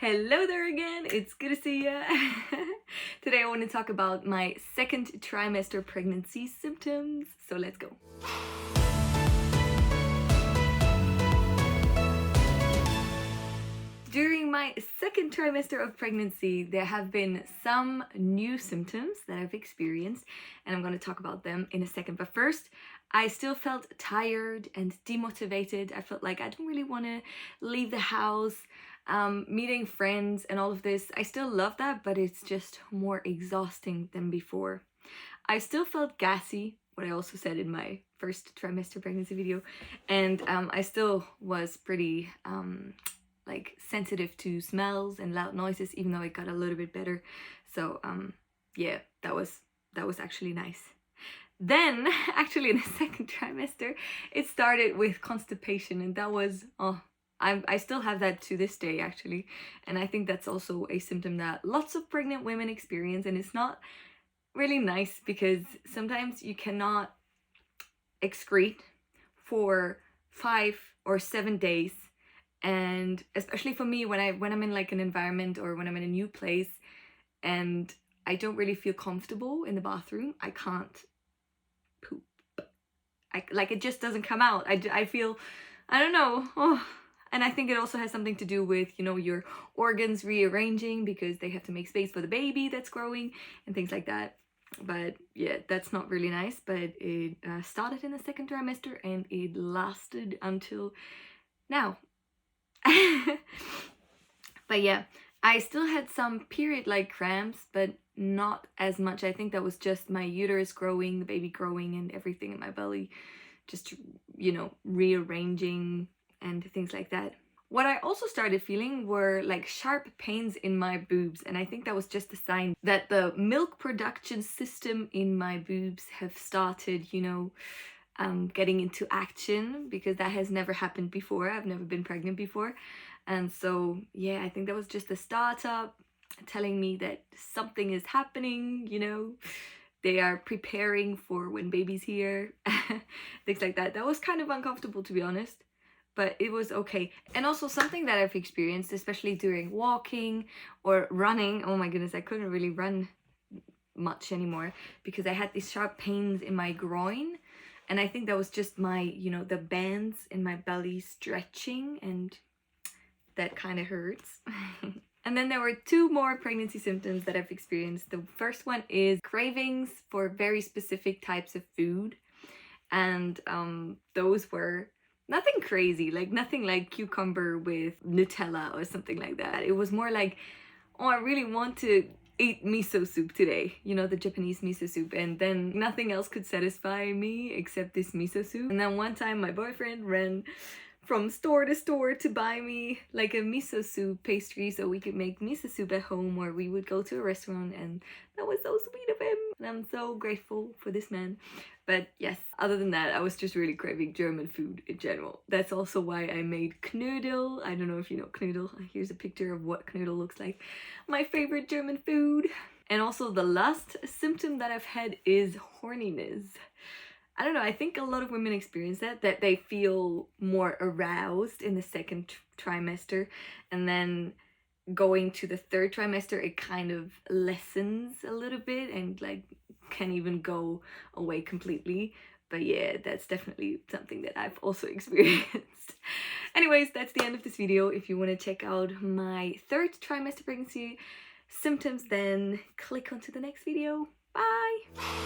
Hello there again, it's good to see ya. Today I want to talk about my second trimester pregnancy symptoms, so let's go. During my second trimester of pregnancy, there have been some new symptoms that I've experienced, and I'm going to talk about them in a second. But first, I still felt tired and demotivated. I felt like I don't really want to leave the house, meeting friends and all of this. I still love that, but it's just more exhausting than before. I still felt gassy, what I also said in my first trimester pregnancy video, and I still was pretty like sensitive to smells and loud noises, even though it got a little bit better. So yeah, that was actually nice. Then actually in the second trimester it started with constipation, and that was I still have that to this day actually, and I think that's also a symptom that lots of pregnant women experience, and it's not really nice because sometimes you cannot excrete for 5 or 7 days. And especially for me, when I'm in like an environment or when I'm in a new place and I don't really feel comfortable in the bathroom, I can't poop. It just doesn't come out. I feel, I don't know. And I think it also has something to do with, you know, your organs rearranging because they have to make space for the baby that's growing and things like that. But yeah, that's not really nice. But it started in the second trimester and it lasted until now. But yeah, I still had some period-like cramps, but not as much. I think that was just my uterus growing, the baby growing, and everything in my belly just, you know, rearranging and things like that. What I also started feeling were like sharp pains in my boobs, and I think that was just a sign that the milk production system in my boobs have started, you know, getting into action, because that has never happened before. I've never been pregnant before. And so yeah, I think that was just a startup telling me that something is happening, you know, they are preparing for when baby's here. Things like that. That was kind of uncomfortable, to be honest, but it was okay. And also something that I've experienced, especially during walking or running, oh my goodness, I couldn't really run much anymore because I had these sharp pains in my groin. And I think that was just my, you know, the bands in my belly stretching, and that kind of hurts. And then there were 2 more pregnancy symptoms that I've experienced. The first one is cravings for very specific types of food. And those were nothing crazy, like nothing like cucumber with Nutella or something like that. It was more like, oh, I really want to eat miso soup today, you know, the Japanese miso soup, and then nothing else could satisfy me except this miso soup. And then one time my boyfriend ran from store to store to buy me like a miso soup pastry so we could make miso soup at home, or we would go to a restaurant, and that was so sweet of him, and I'm so grateful for this man. But yes, other than that, I was just really craving German food in general. That's also why I made knödel. I don't know if you know knödel. Here's a picture of what knödel looks like. My favorite German food. And also the last symptom that I've had is horniness. I don't know, I think a lot of women experience that they feel more aroused in the second trimester, and then going to the third trimester it kind of lessens a little bit and like can even go away completely. But yeah, that's definitely something that I've also experienced. Anyways, that's the end of this video. If you want to check out my third trimester pregnancy symptoms, then click onto the next video. Bye!